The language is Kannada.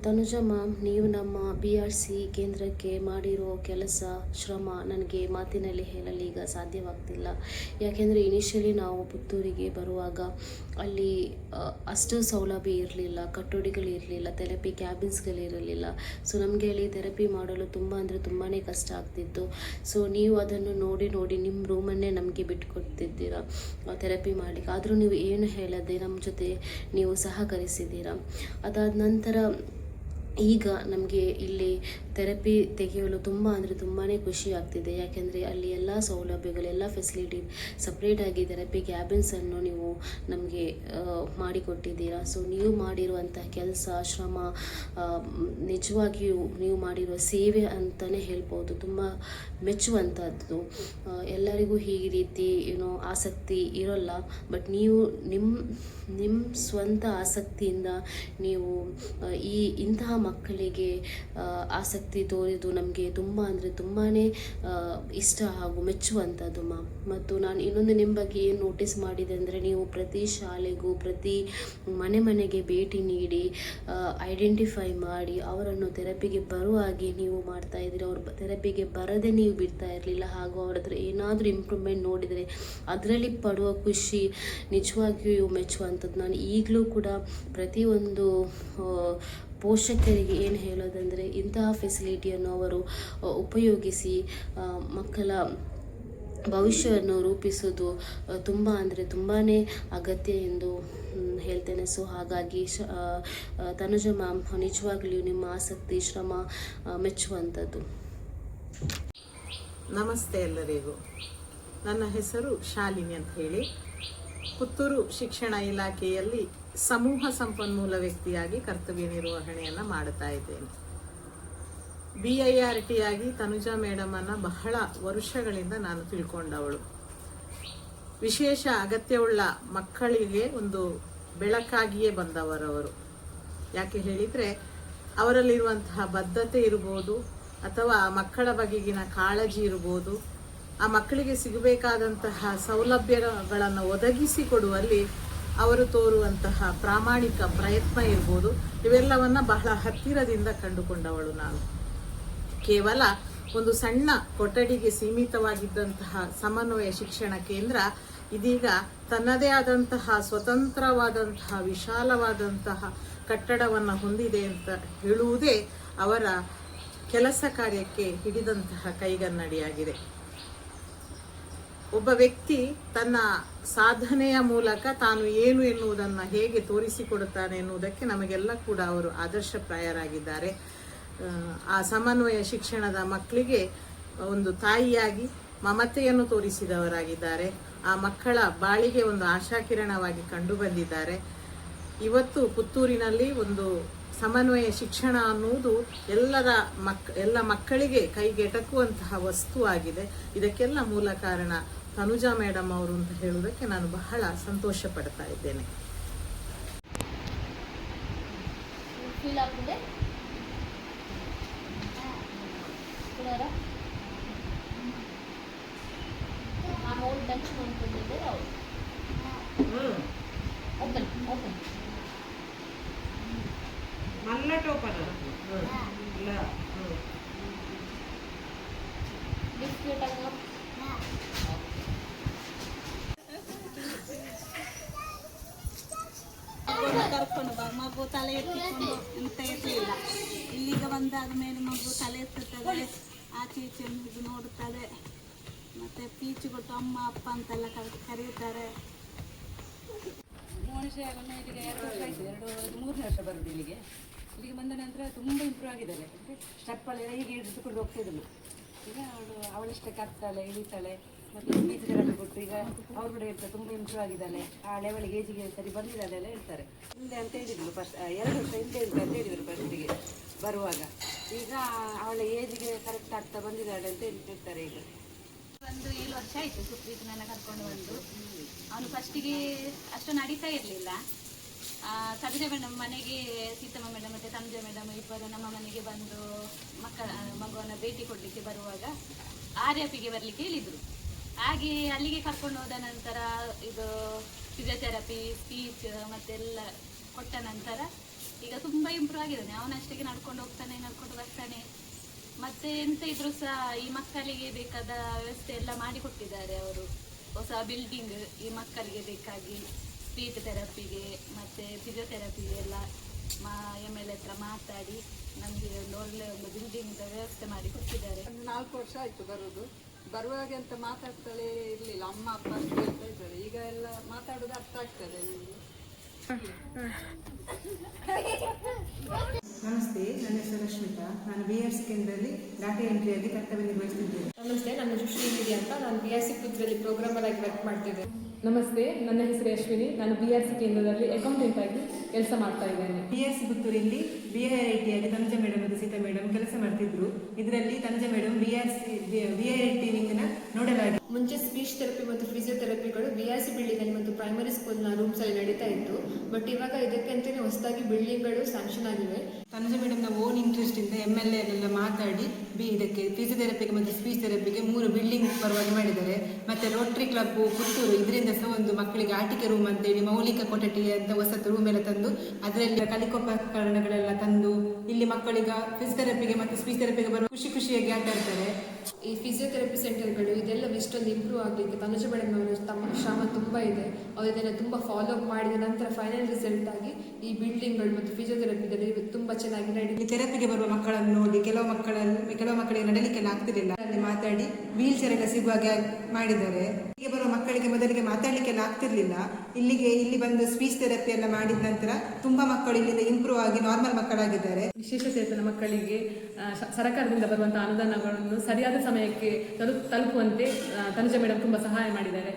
ತನುಜಾ ಮ್ಯಾಮ್, ನೀವು ನಮ್ಮ BRC ಕೇಂದ್ರಕ್ಕೆ ಮಾಡಿರೋ ಕೆಲಸ, ಶ್ರಮ ನನಗೆ ಮಾತಿನಲ್ಲಿ ಹೇಳಲು ಈಗ ಸಾಧ್ಯವಾಗ್ತಿಲ್ಲ. ಯಾಕೆಂದರೆ ಇನಿಷಿಯಲಿ ನಾವು ಪುತ್ತೂರಿಗೆ ಬರುವಾಗ ಅಲ್ಲಿ ಅಷ್ಟು ಸೌಲಭ್ಯ ಇರಲಿಲ್ಲ, ಕಟ್ಟೋಡಿಗಳಿರಲಿಲ್ಲ, ಥೆರಪಿ ಕ್ಯಾಬಿನ್ಸ್ಗಳಿರಲಿಲ್ಲ. ಸೊ ನಮಗೆ ಅಲ್ಲಿ ಥೆರಪಿ ಮಾಡಲು ತುಂಬ ಅಂದರೆ ತುಂಬಾ ಕಷ್ಟ ಆಗ್ತಿತ್ತು. ಸೊ ನೀವು ಅದನ್ನು ನೋಡಿ ನಿಮ್ಮ ರೂಮನ್ನೇ ನಮಗೆ ಬಿಟ್ಟುಕೊಡ್ತಿದ್ದೀರಾ ಥೆರಪಿ ಮಾಡಲಿಕ್ಕೆ. ಆದರೂ ನೀವು ಏನು ಹೇಳದೆ ನಮ್ಮ ಜೊತೆ ನೀವು ಸಹಕರಿಸಿದ್ದೀರಾ. ಅದಾದ ನಂತರ ಈಗ ನಮಗೆ ಇಲ್ಲಿ ಥೆರಪಿ ತೆಗೆಯಲು ತುಂಬ ಅಂದರೆ ತುಂಬಾ ಖುಷಿ ಆಗ್ತಿದೆ. ಯಾಕೆಂದರೆ ಅಲ್ಲಿ ಎಲ್ಲ ಸೌಲಭ್ಯಗಳು, ಎಲ್ಲ ಫೆಸಿಲಿಟಿ, ಸಪ್ರೇಟಾಗಿ ಥೆರಪಿ ಕ್ಯಾಬಿನ್ಸನ್ನು ನೀವು ನಮಗೆ ಮಾಡಿಕೊಟ್ಟಿದ್ದೀರಾ. ಸೊ ನೀವು ಮಾಡಿರುವಂಥ ಕೆಲಸ, ಶ್ರಮ, ನಿಜವಾಗಿಯೂ ನೀವು ಮಾಡಿರುವ ಸೇವೆ ಅಂತಲೇ ಹೇಳ್ಬೋದು. ತುಂಬ ಮೆಚ್ಚುವಂಥದ್ದು. ಎಲ್ಲರಿಗೂ ಈ ರೀತಿ ಆಸಕ್ತಿ ಇರೋಲ್ಲ, ಬಟ್ ನೀವು ನಿಮ್ಮ ಸ್ವಂತ ಆಸಕ್ತಿಯಿಂದ ನೀವು ಇಂತಹ ಮಕ್ಕಳಿಗೆ ಆಸಕ್ತಿ ತೋರಿದು ನಮಗೆ ತುಂಬ ಅಂದರೆ ತುಂಬಾ ಇಷ್ಟ ಹಾಗೂ ಮೆಚ್ಚುವಂಥದ್ದು ಮ್ಯಾಮ್. ಮತ್ತು ನಾನು ಇನ್ನೊಂದು ನಿಮ್ಮ ಬಗ್ಗೆ ಏನು ನೋಟಿಸ್ ಮಾಡಿದೆ ಅಂದರೆ, ನೀವು ಪ್ರತಿ ಶಾಲೆಗೂ ಪ್ರತಿ ಮನೆಗೆ ಭೇಟಿ ನೀಡಿ ಐಡೆಂಟಿಫೈ ಮಾಡಿ ಅವರನ್ನು ಥೆರಪಿಗೆ ಬರುವ ಹಾಗೆ ನೀವು ಮಾಡ್ತಾ ಇದ್ದೀರಿ. ಅವ್ರು ಥೆರಪಿಗೆ ಬರದೆ ನೀವು ಬಿಡ್ತಾ ಇರಲಿಲ್ಲ. ಹಾಗೂ ಅವ್ರ ಹತ್ರ ಏನಾದರೂ ಇಂಪ್ರೂವ್ಮೆಂಟ್ ನೋಡಿದರೆ ಅದರಲ್ಲಿ ಪಡುವ ಖುಷಿ ನಿಜವಾಗಿಯೂ ಮೆಚ್ಚುವಂಥದ್ದು. ನಾನು ಈಗಲೂ ಕೂಡ ಪ್ರತಿಯೊಂದು ಪೋಷಕರಿಗೆ ಏನು ಹೇಳೋದಂದರೆ, ಇಂತಹ ಫೆಸಿಲಿಟಿಯನ್ನು ಅವರು ಉಪಯೋಗಿಸಿ ಮಕ್ಕಳ ಭವಿಷ್ಯವನ್ನು ರೂಪಿಸೋದು ತುಂಬ ಅಂದರೆ ತುಂಬಾ ಅಗತ್ಯ ಎಂದು ಹೇಳ್ತೇನೆ. ಸೊ ಹಾಗಾಗಿ ತನುಜಾ ಮ್ಯಾಮ್, ನಿಜವಾಗ್ಲಿಯೂ ನಿಮ್ಮ ಆಸಕ್ತಿ, ಶ್ರಮ ಮೆಚ್ಚುವಂಥದ್ದು. ನಮಸ್ತೆ ಎಲ್ಲರಿಗೂ. ನನ್ನ ಹೆಸರು ಶಾಲಿನಿ ಅಂತ ಹೇಳಿ. ಪುತ್ತೂರು ಶಿಕ್ಷಣ ಇಲಾಖೆಯಲ್ಲಿ ಸಮೂಹ ಸಂಪನ್ಮೂಲ ವ್ಯಕ್ತಿಯಾಗಿ ಕರ್ತವ್ಯ ನಿರ್ವಹಣೆಯನ್ನು ಮಾಡುತ್ತಾ ಇದ್ದೇನೆ. BIRT ಆಗಿ ತನುಜಾ ಮೇಡಮನ್ನು ಬಹಳ ವರ್ಷಗಳಿಂದ ನಾನು ತಿಳ್ಕೊಂಡವಳು. ವಿಶೇಷ ಅಗತ್ಯವುಳ್ಳ ಮಕ್ಕಳಿಗೆ ಒಂದು ಬೆಳಕಾಗಿಯೇ ಬಂದವರವರು. ಯಾಕೆ ಹೇಳಿದರೆ, ಅವರಲ್ಲಿರುವಂತಹ ಬದ್ಧತೆ ಇರ್ಬೋದು, ಅಥವಾ ಆ ಮಕ್ಕಳ ಬಗೆಗಿನ ಕಾಳಜಿ ಇರ್ಬೋದು, ಆ ಮಕ್ಕಳಿಗೆ ಸಿಗಬೇಕಾದಂತಹ ಸೌಲಭ್ಯಗಳನ್ನು ಒದಗಿಸಿಕೊಡುವಲ್ಲಿ ಅವರು ತೋರುವಂತಹ ಪ್ರಾಮಾಣಿಕ ಪ್ರಯತ್ನ ಇರ್ಬೋದು, ಇವೆಲ್ಲವನ್ನ ಬಹಳ ಹತ್ತಿರದಿಂದ ಕಂಡುಕೊಂಡವಳು ನಾನು. ಕೇವಲ ಒಂದು ಸಣ್ಣ ಕೊಠಡಿಗೆ ಸೀಮಿತವಾಗಿದ್ದಂತಹ ಸಮನ್ವಯ ಶಿಕ್ಷಣ ಕೇಂದ್ರ ಇದೀಗ ತನ್ನದೇ ಆದಂತಹ ಸ್ವತಂತ್ರವಾದಂತಹ ವಿಶಾಲವಾದಂತಹ ಕಟ್ಟಡವನ್ನು ಹೊಂದಿದೆ ಅಂತ ಹೇಳುವುದೇ ಅವರ ಕೆಲಸ ಕಾರ್ಯಕ್ಕೆ ಹಿಡಿದಂತಹ ಕೈಗನ್ನಡಿಯಾಗಿದೆ. ಒಬ್ಬ ವ್ಯಕ್ತಿ ತನ್ನ ಸಾಧನೆಯ ಮೂಲಕ ತಾನು ಏನು ಎನ್ನುವುದನ್ನು ಹೇಗೆ ತೋರಿಸಿಕೊಡುತ್ತಾನೆ ಎನ್ನುವುದಕ್ಕೆ ನಮಗೆಲ್ಲ ಕೂಡ ಅವರು ಆದರ್ಶಪ್ರಾಯರಾಗಿದ್ದಾರೆ. ಆ ಸಮನ್ವಯ ಶಿಕ್ಷಣದ ಮಕ್ಕಳಿಗೆ ಒಂದು ತಾಯಿಯಾಗಿ ಮಮತೆಯನ್ನು ತೋರಿಸಿದವರಾಗಿದ್ದಾರೆ. ಆ ಮಕ್ಕಳ ಬಾಳಿಗೆ ಒಂದು ಆಶಾಕಿರಣವಾಗಿ ಕಂಡು ಬಂದಿದ್ದಾರೆ. ಇವತ್ತು ಪುತ್ತೂರಿನಲ್ಲಿ ಒಂದು ಸಮನ್ವಯ ಶಿಕ್ಷಣ ಅನ್ನುವುದು ಎಲ್ಲ ಮಕ್ಕಳಿಗೆ ಕೈಗೆಟಕುವಂತಹ ವಸ್ತು ಆಗಿದೆ. ಇದಕ್ಕೆಲ್ಲ ಮೂಲ ಕಾರಣ ತನುಜಾ ಮೇಡಮ್ ಅವರು ಅಂತ ಹೇಳುವುದಕ್ಕೆ ನಾನು ಬಹಳ ಸಂತೋಷ ಪಡ್ತಾ ಇದ್ದೇನೆ. ಕರ್ಕೊಂಡು ಬಾ, ಮಗು ತಲೆ ಎತ್ತಿಕೊಂಡು ಇಂತ ಇರಲಿಲ್ಲ. ಇಲ್ಲಿಗ ಬಂದಾದ ಮೇಲೆ ಮಗು ತಲೆ ಎತ್ತುತ್ತದೆ, ಆಚೆ ಈಚೆ ಇದು ನೋಡುತ್ತದೆ, ಮತ್ತೆ ಪೀಚು ಕೊಟ್ಟು ಅಮ್ಮ ಅಪ್ಪ ಅಂತೆಲ್ಲ ಕರೀತಾರೆ. ಇಲ್ಲಿಗೆ 2 ವರ್ಷ ಆಯಿತು, 2-3 ವರ್ಷ ಬರೋದು ಇಲ್ಲಿಗೆ ಬಂದ ನಂತರ ತುಂಬ ಇಂಪ್ರೂವ್ ಆಗಿದ್ದಾಳೆ. ಸ್ಟೆಪ್ಪಲ್ಲೆಲ್ಲ ಹೀಗೆ ಹಿಡಿದುಕೊಂಡು ಹೋಗ್ತಿದ್ರು. ಈಗ ಅವಳಷ್ಟೇ ಕತ್ತಾಳೆ, ಇಳಿತಾಳೆ, ಮತ್ತು ಬೀಚಗಳಲ್ಲಿ ಕೊಟ್ಟು ಈಗ ಅವ್ರು ಕೂಡ ಹೇಳ್ತಾರೆ ತುಂಬ ಇಂಪ್ರೂವ್ ಆಗಿದ್ದಾಳೆ, ಆ ಲೆವೆಲ್ಗೆ ಏಜಿಗೆ ಸರಿ ಬಂದಿದ್ದಾಳೆ ಎಲ್ಲ ಹೇಳ್ತಾರೆ. ಹಿಂದೆ ಅಂತ ಹೇಳಿದ್ರು ಫಸ್ಟ್ 2 ವರ್ಷ ಹಿಂದೆ ಅಂತ ಹೇಳಿದ್ರು ಫಸ್ಟಿಗೆ ಬರುವಾಗ. ಈಗ ಅವಳ ಏಜಿಗೆ ಕರೆಕ್ಟ್ ಆಗ್ತಾ ಬಂದಿದ್ದಾಳೆ ಅಂತ ಹೇಳ್ತಾರೆ. ಈಗ 7 ವರ್ಷ ಆಯಿತು ಸುಪ್ರೀತನನ್ನ ಕರ್ಕೊಂಡು ಬಂದು. ಅವನು ಫಸ್ಟಿಗೆ ಅಷ್ಟು ನಡೀತಾ ಇರಲಿಲ್ಲ. ತನುಜಾ ಮೇಡಮ್ ಮನೆಗೆ, ಸೀತಮ್ಮ ಮೇಡಮ್ ಮತ್ತು ತನುಜಾ ಮೇಡಮ್ ಇಬ್ಬರು ನಮ್ಮ ಮನೆಗೆ ಬಂದು ಮಗುವನ್ನು ಭೇಟಿ ಕೊಡಲಿಕ್ಕೆ ಬರುವಾಗ RFಗೆ ಬರಲಿಕ್ಕೆ ಹೇಳಿದರು. ಹಾಗೆ ಅಲ್ಲಿಗೆ ಕರ್ಕೊಂಡು ಹೋದ ನಂತರ ಇದು ಫಿಸಿಯೋಥೆರಪಿ, ಸ್ಪೀಚ್ ಮತ್ತೆಲ್ಲ ಕೊಟ್ಟ ನಂತರ ಈಗ ತುಂಬ ಇಂಪ್ರೂವ್ ಆಗಿದ್ದಾನೆ. ಅವನಷ್ಟಕ್ಕೆ ನಡ್ಕೊಂಡು ಹೋಗ್ತಾನೆ, ನಡ್ಕೊಂಡು ಬರ್ತಾನೆ. ಮತ್ತೆ ಎಂತ ಇದ್ರು ಸಹ ಈ ಮಕ್ಕಳಿಗೆ ಬೇಕಾದ ವ್ಯವಸ್ಥೆ ಎಲ್ಲ ಮಾಡಿಕೊಟ್ಟಿದ್ದಾರೆ ಅವರು. ಹೊಸ ಬಿಲ್ಡಿಂಗ್ ಈ ಮಕ್ಕಳಿಗೆ ಬೇಕಾಗಿ ಸ್ಪೀಚ್ ಥೆರಪಿಗೆ ಮತ್ತು ಫಿಸಿಯೋಥೆರಪಿಗೆ ಎಲ್ಲ MLA ಹತ್ರ ಮಾತಾಡಿ ನಮಗೆ ಒಂದು ಒಳ್ಳೆ ಒಂದು ಬಿಲ್ಡಿಂಗ್ ವ್ಯವಸ್ಥೆ ಮಾಡಿ ಕೊಟ್ಟಿದ್ದಾರೆ. 4 ವರ್ಷ ಆಯಿತು ಬರೋದು. ಬರುವಾಗ ಅಂತ ಮಾತಾಡ್ತಾಳೆ ಇರಲಿಲ್ಲ, ಅಮ್ಮ ಅಪ್ಪ ಅಂತ ಹೇಳ್ತಾ ಇದ್ದಾರೆ. ಈಗ ಎಲ್ಲ ಮಾತಾಡೋದು ಅರ್ಥ ಆಗ್ತದೆ ನನಗೆ. ನಮಸ್ತೆ, ನನ್ನ ಹೆಸರು ರಶ್ಮಿತಾ. ನಾನು BRC ಕೇಂದ್ರದಲ್ಲಿ ಡಾಟಾ ಎಂಟ್ರಿಯಾಗಿ ಕರ್ತವ್ಯ ನಿರ್ವಹಿಸುತ್ತಿದ್ದೇನೆ. ನಮಸ್ತೆ, ನನ್ನ ಹೆಸರು ಶ್ರೀನಿಧಿ ಅಂತ. ನಾನು BRC ಪುತ್ರದಲ್ಲಿ ಪ್ರೋಗ್ರಾಮರ್ ಆಗಿ ವರ್ಕ್ ಮಾಡ್ತಿದ್ದೆ. ನಮಸ್ತೆ, ನನ್ನ ಹೆಸರು ಅಶ್ವಿನಿ. ನಾನು BRC ಕೇಂದ್ರದಲ್ಲಿ ಅಕೌಂಟೆಂಟ್ ಆಗಿ ಕೆಲಸ ಮಾಡ್ತಾ ಇದ್ದೇನೆ. BRC ಪುತ್ತೂರಲ್ಲಿ BIRT ಆಗಿ ತನುಜ ಮೇಡಮ್ ಮತ್ತು ಸೀತಾ ಮೇಡಮ್ ಕೆಲಸ ಮಾಡ್ತಿದ್ರು. ಇದರಲ್ಲಿ ತನುಜ ಮೇಡಮ್ BIRT ವಿಂಗ್ನ ನೋಡಲಾಗಿದೆ. ಮುಂಚೆ ಸ್ಪೀಚ್ ಥೆರಪಿ ಮತ್ತು ಫಿಸಿಯೋಥೆರಪಿಗಳು BRC ಬಿಲ್ಡಿಂಗಲ್ಲಿ ಮತ್ತು ಪ್ರೈಮರಿ ಸ್ಕೂಲ್ನ ರೂಮ್ಸಲ್ಲಿ ನಡೀತಾ ಇತ್ತು. ಬಟ್ ಇವಾಗ ಇದಕ್ಕೆ ಅಂತಲೇ ಹೊಸದಾಗಿ ಬಿಲ್ಡಿಂಗ್ಗಳು ಸ್ಯಾಂಕ್ಷನ್ ಆಗಿವೆ. ತನುಜ ಮೇಡಮ್ನ ಓನ್ ಇಂಟ್ರೆಸ್ಟ್ ಇಂದ MLA ಎಲ್ಲ ಮಾತಾಡಿ ಇದಕ್ಕೆ ಫಿಸಿಯೋಥೆರಪಿಗೆ ಮತ್ತು ಸ್ಪೀಚ್ ಥೆರಪಿಗೆ 3 ಬಿಲ್ಡಿಂಗ್ ಪರವಾಗಿ ಮಾಡಿದ್ದಾರೆ. ಮತ್ತೆ ರೋಟರಿ ಕ್ಲಬ್ ಪುತ್ತೂರು ಇದರಿಂದ ಸಹ ಒಂದು ಮಕ್ಕಳಿಗೆ ಆಟಿಕೆ ರೂಮ್ ಅಂತೇಳಿ ಮೌಲಿಕ ಕೊಠಡಿ ಅಂತ ಹೊಸತು ರೂಮ್ ಎಲ್ಲ ತಂದು ಅದರಲ್ಲಿ ಕಲಿಕೋಪಕರಣಗಳೆಲ್ಲ ತಂದು ಇಲ್ಲಿ ಮಕ್ಕಳಿಗೆ ಫಿಸಿಯೋಥೆರಪಿಗೆ ಮತ್ತು ಸ್ಪೀಚ್ ಥೆರಪಿಗೆ ಬರುವ ಖುಷಿಯಾಗಿ ಆಟ ಆಡ್ತಾರೆ. ಈ ಫಿಸಿಯೋಥೆರಪಿ ಸೆಂಟರ್ಗಳು ಇದೆಲ್ಲ ಇಷ್ಟೊಂದು ಇಂಪ್ರೂವ್ ಆಗಲಿಕ್ಕೆ ತನುಜ ಮೇಡಮ್ ಅವರು ತಮ್ಮ ಶ್ರಮ ತುಂಬ ಇದೆ. ಅವರು ಇದನ್ನು ತುಂಬ ಫಾಲೋ ಅಪ್ ಮಾಡಿದ ನಂತರ ಫೈನಲ್ ರಿಸಲ್ಟ್ ಆಗಿ ಈ ಬಿಲ್ಡಿಂಗ್ಗಳು ಮತ್ತು ಫಿಸಿಯೋಥೆರಪಿದಲ್ಲಿ ತುಂಬ ಚೆನ್ನಾಗಿ ಇಲ್ಲಿ ಥೆರಪಿಗೆ ಬರುವ ಮಕ್ಕಳನ್ನು ನೋಡಿ ಕೆಲವು ಮಕ್ಕಳಿಗೆ ನಡಲಿಕ್ಕೆಲ್ಲ ಆಗ್ತಿರಲಿಲ್ಲ. ಅಲ್ಲಿ ಮಾತಾಡಿ ವೀಲ್ ಚೇರ್ ಎಲ್ಲ ಸಿಗುವಾಗ ಮಾಡಿದ್ದಾರೆ. ಹೀಗೆ ಬರುವ ಮಕ್ಕಳಿಗೆ ಮೊದಲಿಗೆ ಮಾತಾಡಲಿಕ್ಕೆಲ್ಲ ಆಗ್ತಿರ್ಲಿಲ್ಲ. ಇಲ್ಲಿ ಬಂದು ಸ್ಪೀಚ್ ಥೆರಪಿ ಎಲ್ಲ ಮಾಡಿದ ನಂತರ ತುಂಬಾ ಮಕ್ಕಳು ಇಲ್ಲಿಂದ ಇಂಪ್ರೂವ್ ಆಗಿ ನಾರ್ಮಲ್ ಮಕ್ಕಳಾಗಿದ್ದಾರೆ. ವಿಶೇಷಚೇತನ ಮಕ್ಕಳಿಗೆ ಸರ್ಕಾರದಿಂದ ಬರುವಂತಹ ಅನುದಾನಗಳನ್ನು ಸರಿಯಾದ ಸಮಯಕ್ಕೆ ತಲುಪುವಂತೆ ತನುಜ ಮೇಡಮ್ ತುಂಬಾ ಸಹಾಯ ಮಾಡಿದ್ದಾರೆ.